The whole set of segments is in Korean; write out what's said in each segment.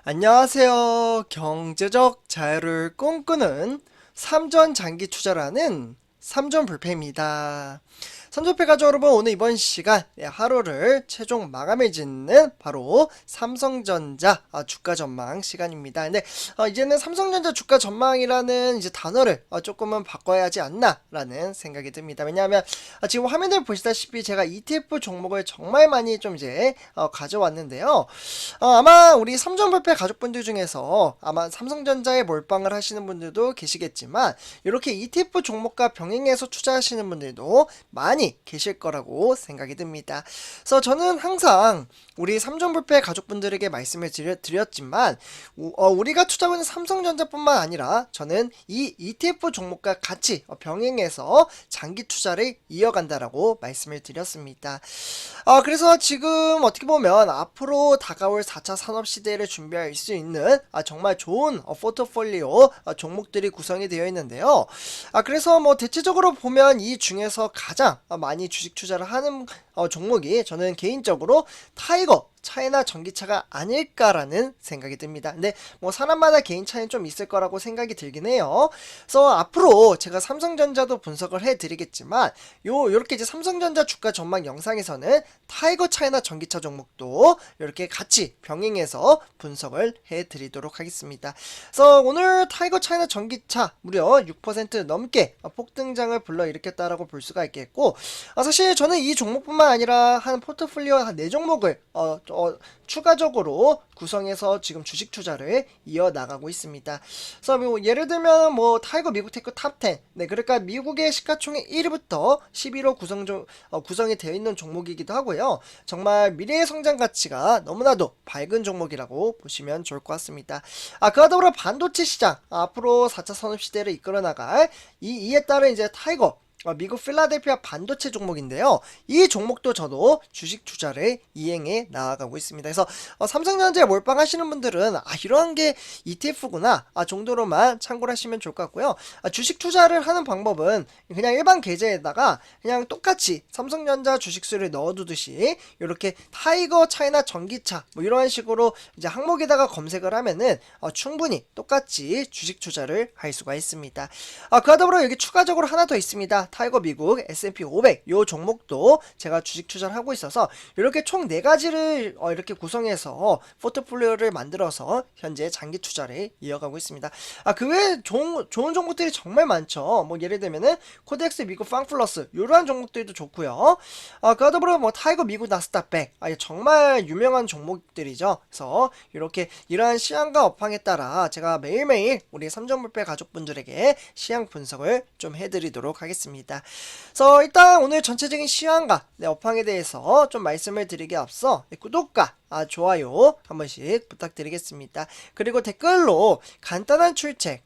안녕하세요. 경제적 자유를 꿈꾸는 삼전 장기 투자라는 삼전불패입니다. 삼전불패 가족 여러분, 오늘 이번 시간 하루를 최종 마감해 짓는 바로 삼성전자 주가 전망 시간입니다. 근데 이제는 삼성전자 주가 전망이라는 이제 단어를 조금은 바꿔야 하지 않나 라는 생각이 듭니다. 왜냐하면 지금 화면을 보시다시피 제가 ETF 종목을 정말 많이 좀 이제 가져왔는데요. 아마 우리 삼전불패 가족분들 중에서 아마 삼성전자에 몰빵을 하시는 분들도 계시겠지만, 이렇게 ETF 종목과 병행해서 투자하시는 분들도 많이 계실 거라고 생각이 듭니다. 그래서 저는 항상 우리 삼전불패 가족분들에게 말씀을 드렸지만, 우리가 투자하고 있는 삼성전자뿐만 아니라 저는 이 ETF 종목과 같이 병행해서 장기 투자를 이어간다라고 말씀을 드렸습니다. 그래서 지금 어떻게 보면 앞으로 다가올 4차 산업시대를 준비할 수 있는 정말 좋은 포트폴리오 종목들이 구성이 되어 있는데요. 그래서 뭐 대체적으로 보면 이 중에서 가장 많이 주식 투자를 하는 종목이 저는 개인적으로 타이거 차이나 전기차가 아닐까라는 생각이 듭니다. 근데 뭐 사람마다 개인 차이는 좀 있을 거라고 생각이 들긴 해요. 그래서 앞으로 제가 삼성전자도 분석을 해드리겠지만, 요렇게 이제 삼성전자 주가 전망 영상에서는 타이거 차이나 전기차 종목도 이렇게 같이 병행해서 분석을 해드리도록 하겠습니다. 그래서 오늘 타이거 차이나 전기차 무려 6% 넘게 폭등장을 불러일으켰다라고 볼 수가 있겠고, 사실 저는 이 종목뿐만 아니라 한 포트폴리오 한 4종목을 추가적으로 구성해서 지금 주식 투자를 이어나가고 있습니다. 그래서 뭐 예를 들면 뭐 타이거 미국 테크 탑10, 그러니까 미국의 시가총액 1위부터 11호 구성이 되어 있는 종목이기도 하고요. 정말 미래의 성장 가치가 너무나도 밝은 종목이라고 보시면 좋을 것 같습니다. 그와 더불어 반도체 시장, 앞으로 4차 산업시대를 이끌어 나갈 이에 따른 이제 타이거 미국 필라델피아 반도체 종목인데요. 이 종목도 저도 주식 투자를 이행해 나아가고 있습니다. 그래서 삼성전자에 몰빵하시는 분들은 이러한 게 ETF구나 정도로만 참고를 하시면 좋을 것 같고요. 주식 투자를 하는 방법은 그냥 일반 계좌에다가 그냥 똑같이 삼성전자 주식수를 넣어두듯이 이렇게 타이거 차이나 전기차 뭐 이런 식으로 이제 항목에다가 검색을 하면은 충분히 똑같이 주식 투자를 할 수가 있습니다. 그와 더불어 여기 추가적으로 하나 더 있습니다. 타이거 미국 S&P 500 요 종목도 제가 주식 투자를 하고 있어서 이렇게 총 4가지를 이렇게 구성해서 포트폴리오를 만들어서 현재 장기 투자를 이어가고 있습니다. 그 외에 좋은 종목들이 정말 많죠. 뭐 예를 들면은 코덱스 미국 팡플러스 이러한 종목들도 좋고요. 그와 더불어 뭐 타이거 미국 나스닥 100 정말 유명한 종목들이죠. 그래서 이렇게 이러한 시황과 업황에 따라 제가 매일매일 우리 삼전불패 가족분들에게 시황 분석을 좀 해드리도록 하겠습니다. 그래서 일단 오늘 전체적인 시황과 업황에 대해서 좀 말씀을 드리기 앞서 구독과 좋아요 한 번씩 부탁드리겠습니다. 그리고 댓글로 간단한 출첵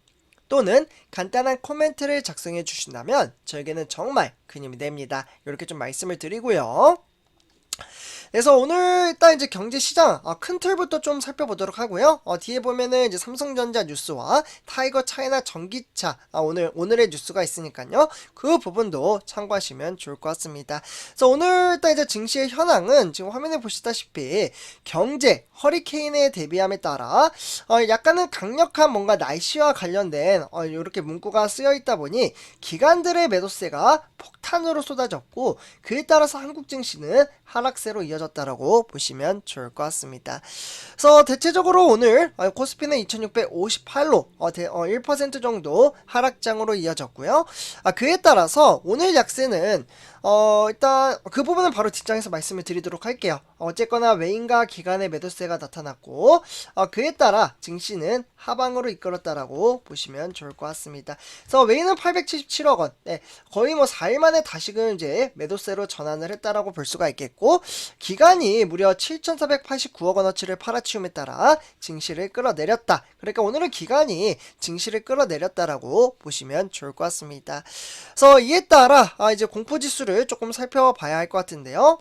또는 간단한 코멘트를 작성해 주신다면 저에게는 정말 큰 힘이 됩니다. 이렇게 좀 말씀을 드리고요. 그래서 오늘 일단 이제 경제시장 큰 틀부터 좀 살펴보도록 하고요. 뒤에 보면은 이제 삼성전자 뉴스와 타이거 차이나 전기차 오늘의 뉴스가 있으니까요. 그 부분도 참고하시면 좋을 것 같습니다. 그래서 오늘 일단 이제 증시의 현황은 지금 화면에 보시다시피 경제 허리케인에 대비함에 따라 약간은 강력한 뭔가 날씨와 관련된 이렇게 문구가 쓰여 있다 보니 기관들의 매도세가 폭탄으로 쏟아졌고, 그에 따라서 한국 증시는 하락세로 이어졌다라고 보시면 좋을 것 같습니다. 그래서 대체적으로 오늘 코스피는 2658로 1% 정도 하락장으로 이어졌고요. 그에 따라서 오늘 약세는 일단 그 부분은 바로 뒷장에서 말씀을 드리도록 할게요. 어쨌거나 외인과 기관의 매도세가 나타났고, 그에 따라 증시는 하방으로 이끌었다라고 보시면 좋을 것 같습니다. 그래서 외인은 877억 원, 거의 뭐 4일 만에 다시금 이제 매도세로 전환을 했다라고 볼 수가 있겠고, 기관이 무려 7,489억 원어치를 팔아치움에 따라 증시를 끌어내렸다. 그러니까 오늘은 기관이 증시를 끌어내렸다라고 보시면 좋을 것 같습니다. 그래서 이에 따라 이제 공포지수를 조금 살펴봐야 할 것 같은데요.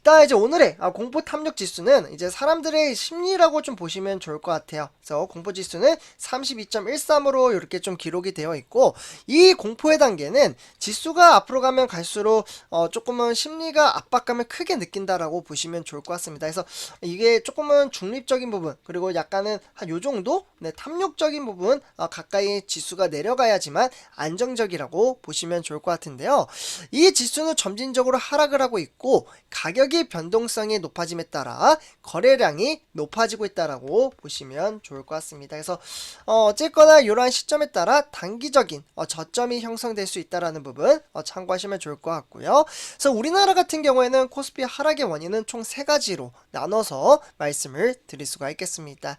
일단 이제 오늘의 공포 탐욕 지수는 이제 사람들의 심리라고 좀 보시면 좋을 것 같아요. 그래서 공포 지수는 32.13으로 이렇게 좀 기록이 되어 있고, 이 공포의 단계는 지수가 앞으로 가면 갈수록 조금은 심리가 압박감을 크게 느낀다라고 보시면 좋을 것 같습니다. 그래서 이게 조금은 중립적인 부분, 그리고 약간은 한 요 정도 네, 탐욕적인 부분 가까이 지수가 내려가야지만 안정적이라고 보시면 좋을 것 같은데요. 이 지수는 점진적으로 하락을 하고 있고, 가격이 변동성이 높아짐에 따라 거래량이 높아지고 있다라고 보시면 좋을 것 같습니다. 그래서 어쨌거나 이러한 시점에 따라 단기적인 저점이 형성될 수 있다라는 부분 참고하시면 좋을 것 같고요. 그래서 우리나라 같은 경우에는 코스피 하락의 원인은 총 3가지로 나눠서 말씀을 드릴 수가 있겠습니다.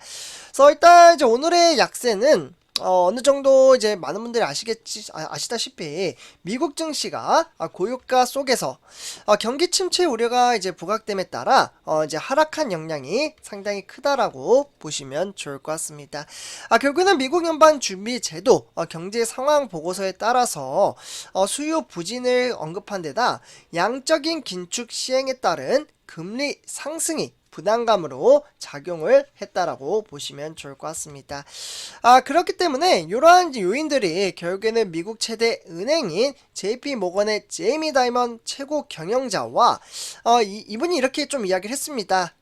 그래서 일단 이제 오늘의 약세는 어느 정도 이제 많은 분들이 아시다시피 미국 증시가 고유가 속에서 경기 침체 우려가 이제 부각됨에 따라 이제 하락한 영향이 상당히 크다라고 보시면 좋을 것 같습니다. 결국에는 미국 연방 준비 제도 경제 상황 보고서에 따라서 수요 부진을 언급한 데다 양적인 긴축 시행에 따른 금리 상승이 부담감으로 작용을 했다라고 보시면 좋을 것 같습니다. 그렇기 때문에 이러한 요인들이 결국에는 미국 최대 은행인 JP 모건의 제이미 다이먼 최고 경영자와 이분이 이렇게 좀 이야기를 했습니다.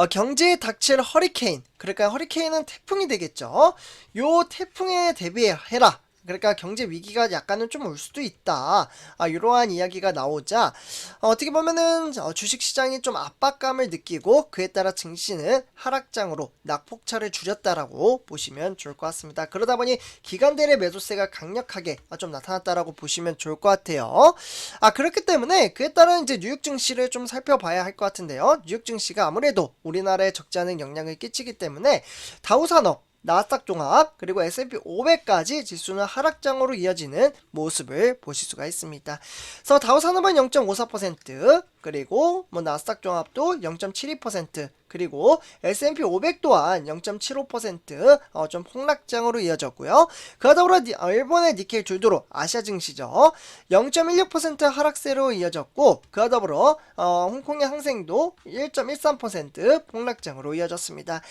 경제에 닥칠 허리케인, 그러니까 허리케인은 태풍이 되겠죠. 요 태풍에 대비해라. 그러니까 경제 위기가 약간은 좀 올 수도 있다. 이러한 이야기가 나오자 어떻게 보면은 주식시장이 좀 압박감을 느끼고, 그에 따라 증시는 하락장으로 낙폭차를 줄였다라고 보시면 좋을 것 같습니다. 그러다 보니 기관들의 매도세가 강력하게 좀 나타났다라고 보시면 좋을 것 같아요. 그렇기 때문에 그에 따른 이제 뉴욕 증시를 좀 살펴봐야 할 것 같은데요. 뉴욕 증시가 아무래도 우리나라에 적지 않은 영향을 끼치기 때문에 다우산업, 나스닥 종합, 그리고 S&P 500까지 지수는 하락장으로 이어지는 모습을 보실 수가 있습니다. 그래서 다우산업은 0.54%, 그리고 뭐 나스닥 종합도 0.72%, 그리고 S&P 500 또한 0.75% 좀 폭락장으로 이어졌고요. 그와 더불어 일본의 니케이 주도로 아시아 증시죠. 0.16% 하락세로 이어졌고, 그와 더불어 홍콩의 항생도 1.13% 폭락장으로 이어졌습니다.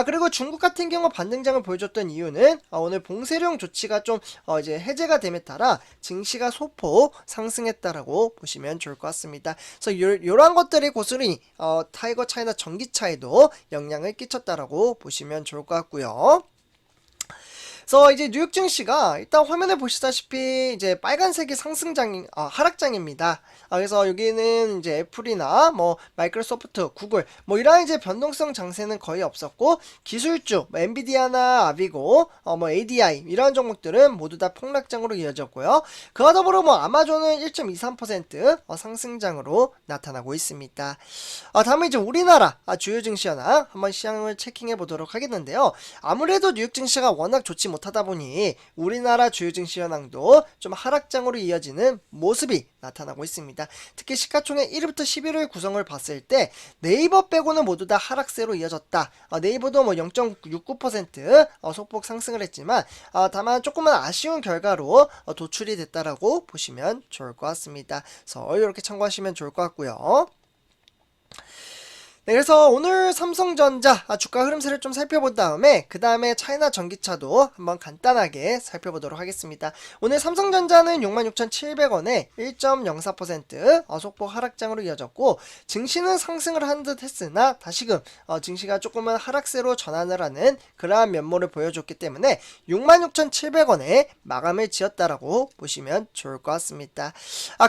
그리고 중국 같은 경우 반등장을 보여줬던 이유는 오늘 봉쇄령 조치가 좀 이제 해제가 됨에 따라 증시가 소폭 상승했다라고 보시면 좋을 것 같습니다. 그래서 이러한 것들이 고스란히 타이거 차이나 전기차에도 영향을 끼쳤다라고 보시면 좋을 것 같고요. 그래서 이제 뉴욕 증시가 일단 화면에 보시다시피 이제 빨간색이 하락장입니다. 그래서 여기는 이제 애플이나 뭐 마이크로소프트, 구글 뭐 이런 이제 변동성 장세는 거의 없었고, 기술주 뭐 엔비디아나 아비고 뭐 ADI 이런 종목들은 모두 다 폭락장으로 이어졌고요. 그와 더불어 뭐 아마존은 1.23% 상승장으로 나타나고 있습니다. 다음은 이제 우리나라 주요 증시 현황 한번 시장을 체킹해 보도록 하겠는데요. 아무래도 뉴욕 증시가 워낙 좋지 못하다 보니 우리나라 주요 증시 현황도 좀 하락장으로 이어지는 모습이 나타나고 있습니다. 특히 시가총액 1위부터 11위 구성을 봤을 때 네이버 빼고는 모두 다 하락세로 이어졌다. 네이버도 뭐 0.69% 소폭 상승을 했지만 다만 조금은 아쉬운 결과로 도출이 됐다라고 보시면 좋을 것 같습니다. 그래서 이렇게 참고하시면 좋을 것 같고요. 네, 그래서 오늘 삼성전자 주가 흐름세를 좀 살펴본 다음에 그 다음에 차이나 전기차도 한번 간단하게 살펴보도록 하겠습니다. 오늘 삼성전자는 66,700원에 1.04% 소폭 하락장으로 이어졌고, 증시는 상승을 한 듯 했으나 다시금 증시가 조금은 하락세로 전환을 하는 그러한 면모를 보여줬기 때문에 66,700원에 마감을 지었다라고 보시면 좋을 것 같습니다.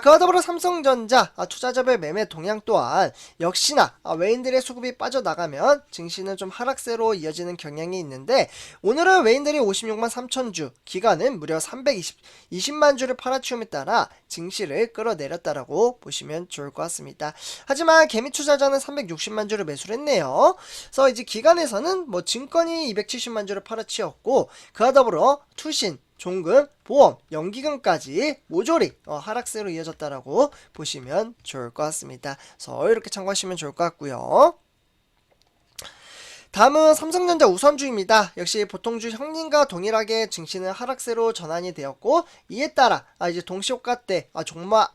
그와 더불어 삼성전자 투자자별 매매 동향 또한 역시나 외인들의 수급이 빠져나가면 증시는 좀 하락세로 이어지는 경향이 있는데, 오늘은 외인들이 56만 3천주, 기관은 무려 320만 주를 팔아치움에 따라 증시를 끌어내렸다라고 보시면 좋을 것 같습니다. 하지만 개미 투자자는 360만 주를 매수를 했네요. 그래서 이제 기관에서는 뭐 증권이 270만 주를 팔아치웠고, 그와 더불어 투신, 종금, 보험, 연기금까지 모조리 하락세로 이어졌다라고 보시면 좋을 것 같습니다. 그래서 이렇게 참고하시면 좋을 것 같고요. 다음은 삼성전자 우선주입니다. 역시 보통주 형님과 동일하게 증시는 하락세로 전환이 되었고, 이에 따라 이제 동시효과 때 종가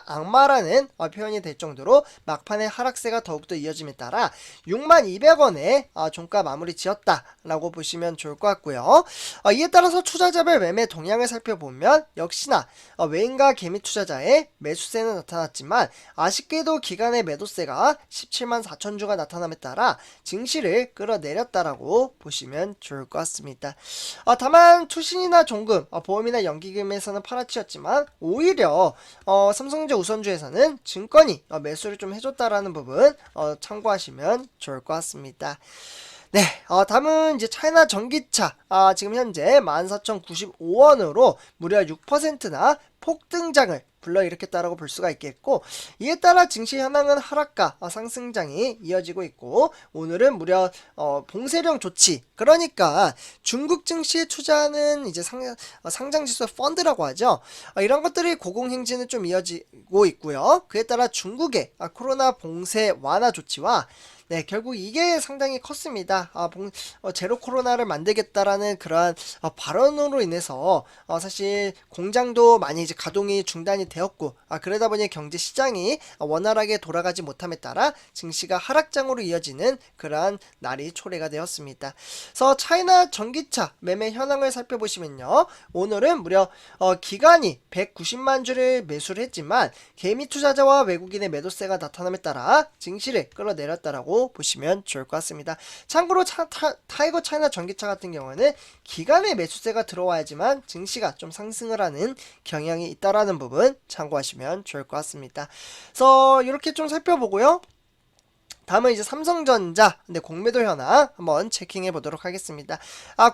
악마라는 표현이 될 정도로 막판에 하락세가 더욱더 이어짐에 따라 62,200원에 종가 마무리 지었다라고 보시면 좋을 것 같고요. 이에 따라서 투자자별 매매 동향을 살펴보면 역시나 외인과 개미 투자자의 매수세는 나타났지만 아쉽게도 기간의 매도세가 174,000주가 나타남에 따라 증시를 끌어내렸다라고 보시면 좋을 것 같습니다. 다만 투신이나 종금, 보험이나 연기금에서는 팔아치웠지만 오히려 삼성전자 우선주에서는 증권이 매수를 좀 해줬다라는 부분 참고하시면 좋을 것 같습니다. 네, 다음은 이제 차이나 전기차. 지금 현재 14,095원으로 무려 6%나 폭등장을 불러일으켰다라고 볼 수가 있겠고, 이에 따라 증시 현황은 하락과 상승장이 이어지고 있고, 오늘은 무려 봉쇄령 조치, 그러니까 중국 증시에 투자하는 이제 상장지수 펀드라고 하죠. 이런 것들이 고공행진은 좀 이어지고 있고요. 그에 따라 중국의 코로나 봉쇄 완화 조치와 네, 결국 이게 상당히 컸습니다. 제로 코로나를 만들겠다라는 그러한 발언으로 인해서 사실 공장도 많이 이제 가동이 중단이 되었고, 그러다 보니 경제 시장이 원활하게 돌아가지 못함에 따라 증시가 하락장으로 이어지는 그러한 날이 초래가 되었습니다. 그래서 차이나 전기차 매매 현황을 살펴보시면요, 오늘은 무려 기간이 190만 주를 매수를 했지만 개미 투자자와 외국인의 매도세가 나타남에 따라 증시를 끌어내렸다라고 보시면 좋을 것 같습니다. 참고로 타이거 차이나 전기차 같은 경우는 기간의 매수세가 들어와야지만 증시가 좀 상승을 하는 경향이 있다라는 부분 참고하시면 좋을 것 같습니다. 그래서 이렇게 좀 살펴보고요. 다음은 이제 삼성전자 공매도 현황 한번 체킹해 보도록 하겠습니다.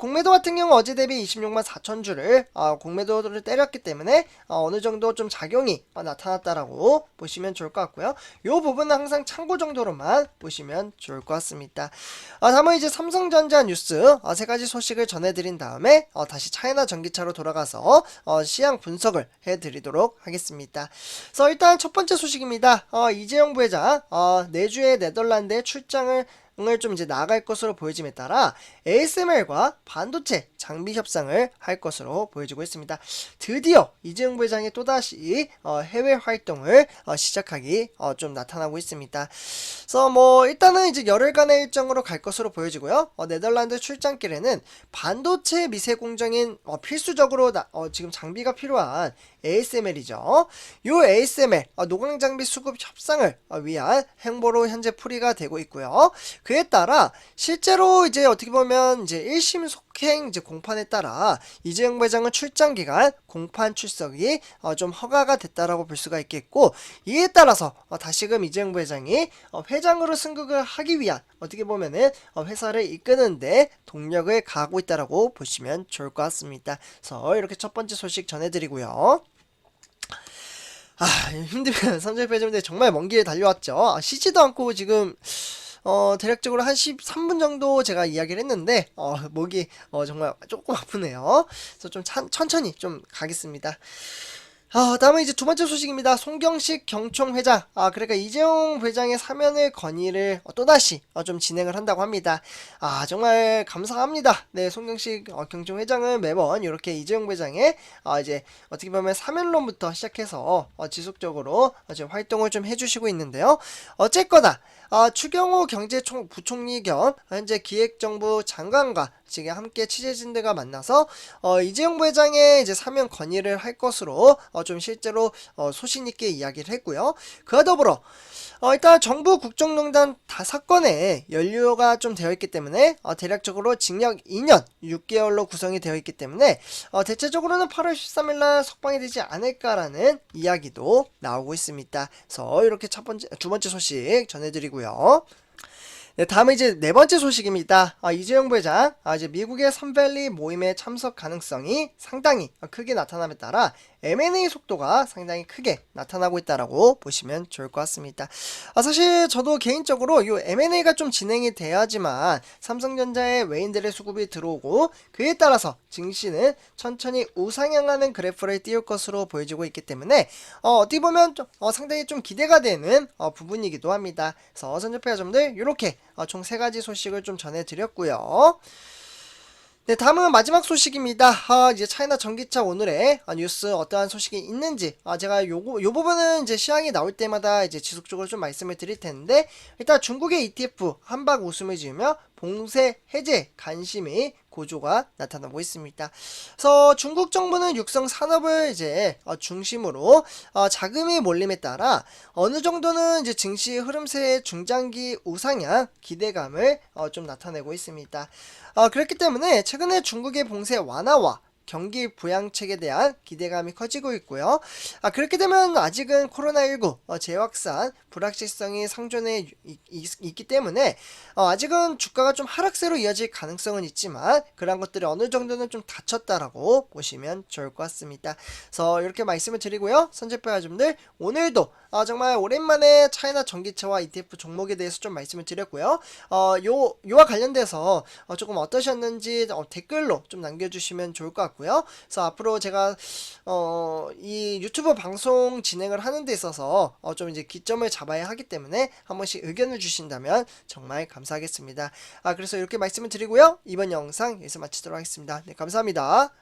공매도 같은 경우 어제 대비 26만 4천 주를 공매도를 때렸기 때문에 어느 정도 좀 작용이 나타났다라고 보시면 좋을 것 같고요. 이 부분은 항상 참고 정도로만 보시면 좋을 것 같습니다. 다음은 이제 삼성전자 뉴스 세 가지 소식을 전해드린 다음에 다시 차이나 전기차로 돌아가서 시향 분석을 해드리도록 하겠습니다. 그래서 일단 첫 번째 소식입니다. 이재용 부회장 내주에 네덜란드에 출장을 좀 이제 나갈 것으로 보여짐에 따라 ASML과 반도체 장비 협상을 할 것으로 보여지고 있습니다. 드디어 이재용 부회장이 또다시 해외 활동을 시작하기 좀 나타나고 있습니다. 그래서 뭐 일단은 이제 열흘간의 일정으로 갈 것으로 보여지고요. 네덜란드 출장길에는 반도체 미세 공정인 필수적으로 지금 장비가 필요한 ASML이죠. 요 ASML 노광 장비 수급 협상을 위한 행보로 현재 풀이가 되고 있고요. 그에 따라 실제로 이제 어떻게 보면 이제 1심 속행 이제 공판에 따라 이재용 부회장은 출장 기간 공판 출석이 좀 허가가 됐다라고 볼 수가 있겠고, 이에 따라서 다시금 이재용 부회장이 회장으로 승급을 하기 위한 어떻게 보면은 회사를 이끄는데 동력을 가하고 있다라고 보시면 좋을 것 같습니다. 그래서 이렇게 첫 번째 소식 전해드리고요. 힘들면 삼성페이지인데 정말 먼 길 달려왔죠. 쉬지도 않고 지금 대략적으로 한 13분 정도 제가 이야기를 했는데 목이 정말 조금 아프네요. 그래서 좀 천천히 좀 가겠습니다. 다음은 이제 두 번째 소식입니다. 송경식 경총회장, 그러니까 이재용 회장의 사면을 건의를 또다시 좀 진행을 한다고 합니다. 정말 감사합니다. 네, 송경식 경총회장은 매번 이렇게 이재용 회장의 이제 어떻게 보면 사면론부터 시작해서 지속적으로 활동을 좀 해주시고 있는데요. 어쨌거나 추경호 경제부총리 겸 현재 기획정부 장관과 지금 함께 취재진들과 만나서 이재용 부회장의 이제 사면 건의를 할 것으로 좀 실제로 소신 있게 이야기를 했고요. 그와 더불어 일단 정부 국정농단 사건에 연루가 좀 되어 있기 때문에 대략적으로 징역 2년 6개월로 구성이 되어 있기 때문에 대체적으로는 8월 13일날 석방이 되지 않을까라는 이야기도 나오고 있습니다. 그래서 이렇게 두 번째 소식 전해드리고요. 네, 다음은 이제 네 번째 소식입니다. 이재용 부회장, 이제 미국의 삼밸리 모임에 참석 가능성이 상당히 크게 나타남에 따라 M&A 속도가 상당히 크게 나타나고 있다라고 보시면 좋을 것 같습니다. 사실 저도 개인적으로 이 M&A가 좀 진행이 돼야지만 삼성전자의 외인들의 수급이 들어오고 그에 따라서 증시는 천천히 우상향하는 그래프를 띄울 것으로 보여지고 있기 때문에 어떻게 보면 좀, 상당히 좀 기대가 되는 부분이기도 합니다. 그래서 선제표자점들 이렇게 총 3가지 소식을 좀 전해드렸고요. 네, 다음은 마지막 소식입니다. 이제 차이나 전기차 오늘의 뉴스 어떠한 소식이 있는지, 제가 요 부분은 이제 시황이 나올 때마다 이제 지속적으로 좀 말씀을 드릴 텐데, 일단 중국의 ETF 한박 웃음을 지으며 봉쇄 해제 관심이 고조가 나타나고 있습니다. 그래서 중국 정부는 육성 산업을 이제 중심으로 자금이 몰림에 따라 어느 정도는 이제 증시 흐름세의 중장기 우상향 기대감을 좀 나타내고 있습니다. 그렇기 때문에 최근에 중국의 봉쇄 완화와 경기 부양책에 대한 기대감이 커지고 있고요. 그렇게 되면 아직은 코로나19 재확산 불확실성이 상존해 있기 때문에 아직은 주가가 좀 하락세로 이어질 가능성은 있지만 그런 것들이 어느 정도는 좀 닫혔다라고 보시면 좋을 것 같습니다. 그래서 이렇게 말씀을 드리고요. 선제표자님들 오늘도 정말 오랜만에 차이나 전기차와 ETF 종목에 대해서 좀 말씀을 드렸고요. 요와 관련돼서 조금 어떠셨는지 댓글로 좀 남겨주시면 좋을 것 같고요. 그래서 앞으로 제가 이 유튜브 방송 진행을 하는 데 있어서 좀 이제 기점을 잡아야 하기 때문에 한 번씩 의견을 주신다면 정말 감사하겠습니다. 그래서 이렇게 말씀을 드리고요. 이번 영상 여기서 마치도록 하겠습니다. 네, 감사합니다.